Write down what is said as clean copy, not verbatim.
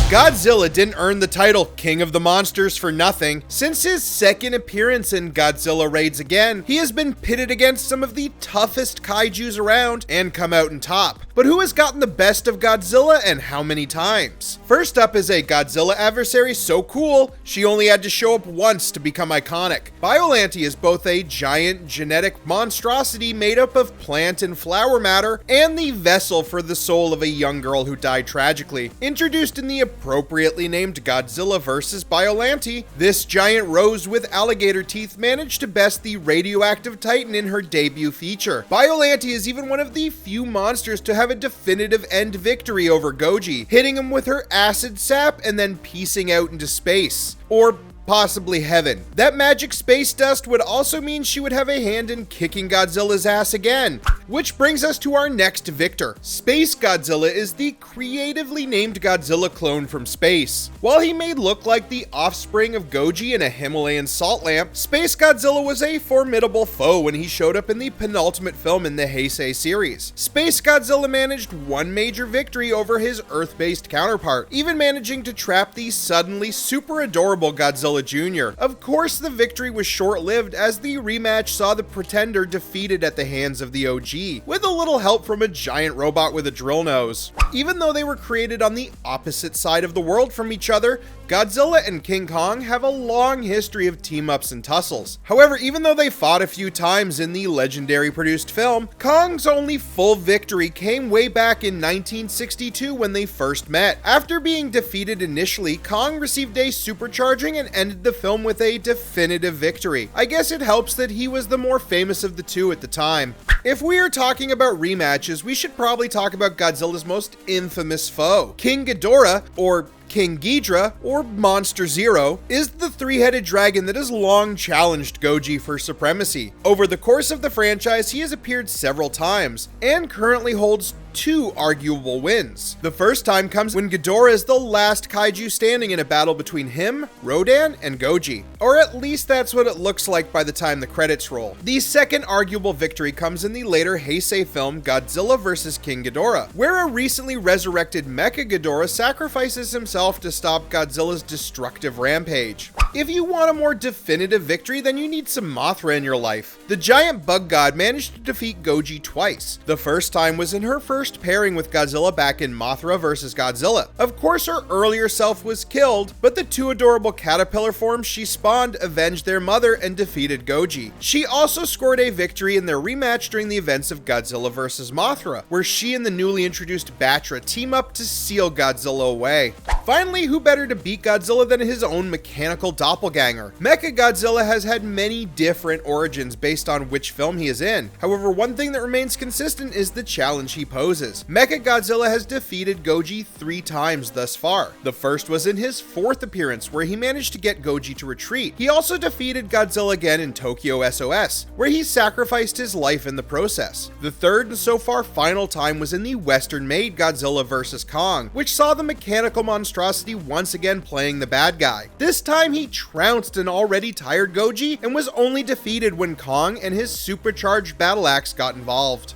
Godzilla didn't earn the title King of the Monsters for nothing. Since his second appearance in Godzilla Raids Again, he has been pitted against some of the toughest kaijus around and come out on top. But who has gotten the best of Godzilla and how many times? First up is a Godzilla adversary so cool, she only had to show up once to become iconic. Biollante is both a giant genetic monstrosity made up of plant and flower matter, and the vessel for the soul of a young girl who died tragically. Introduced in the appropriately named Godzilla vs. Biollante, this giant rose with alligator teeth managed to best the radioactive titan in her debut feature. Biollante is even one of the few monsters to have a definitive end victory over Goji, hitting him with her acid sap and then piecing out into space. Or possibly heaven. That magic space dust would also mean she would have a hand in kicking Godzilla's ass again. Which brings us to our next victor. Space Godzilla is the creatively named Godzilla clone from space. While he may look like the offspring of Goji in a Himalayan salt lamp, Space Godzilla was a formidable foe when he showed up in the penultimate film in the Heisei series. Space Godzilla managed one major victory over his Earth-based counterpart, even managing to trap the suddenly super adorable Godzilla Jr. Of course, the victory was short-lived as the rematch saw the pretender defeated at the hands of the OG, with a little help from a giant robot with a drill nose. Even though they were created on the opposite side of the world from each other, Godzilla and King Kong have a long history of team-ups and tussles. However, even though they fought a few times in the legendary produced film, Kong's only full victory came way back in 1962 when they first met. After being defeated initially, Kong received a supercharging and ended the film with a definitive victory. I guess it helps that he was the more famous of the two at the time. If we are talking about rematches, we should probably talk about Godzilla's most infamous foe. King Ghidorah, or King Ghidra, or Monster Zero, is the three-headed dragon that has long challenged Goji for supremacy. Over the course of the franchise, he has appeared several times, and currently holds two arguable wins. The first time comes when Ghidorah is the last kaiju standing in a battle between him, Rodan, and Goji. Or at least that's what it looks like by the time the credits roll. The second arguable victory comes in the later Heisei film Godzilla vs. King Ghidorah, where a recently resurrected Mecha Ghidorah sacrifices himself to stop Godzilla's destructive rampage. If you want a more definitive victory, then you need some Mothra in your life. The giant bug god managed to defeat Goji twice. The first time was in her first pairing with Godzilla back in Mothra vs. Godzilla. Of course, her earlier self was killed, but the two adorable caterpillar forms she spawned avenged their mother and defeated Goji. She also scored a victory in their rematch during the events of Godzilla vs. Mothra, where she and the newly introduced Batra team up to seal Godzilla away. Finally, who better to beat Godzilla than his own mechanical doppelganger? Mecha Godzilla has had many different origins based on which film he is in. However, one thing that remains consistent is the challenge he poses. Mecha Godzilla has defeated Goji 3 times thus far. The first was in his 4th appearance, where he managed to get Goji to retreat. He also defeated Godzilla again in Tokyo SOS, where he sacrificed his life in the process. The third and so far final time was in the Western-made Godzilla vs. Kong, which saw the mechanical monstrosity once again playing the bad guy. This time he trounced an already tired Goji and was only defeated when Kong and his supercharged battle axe got involved.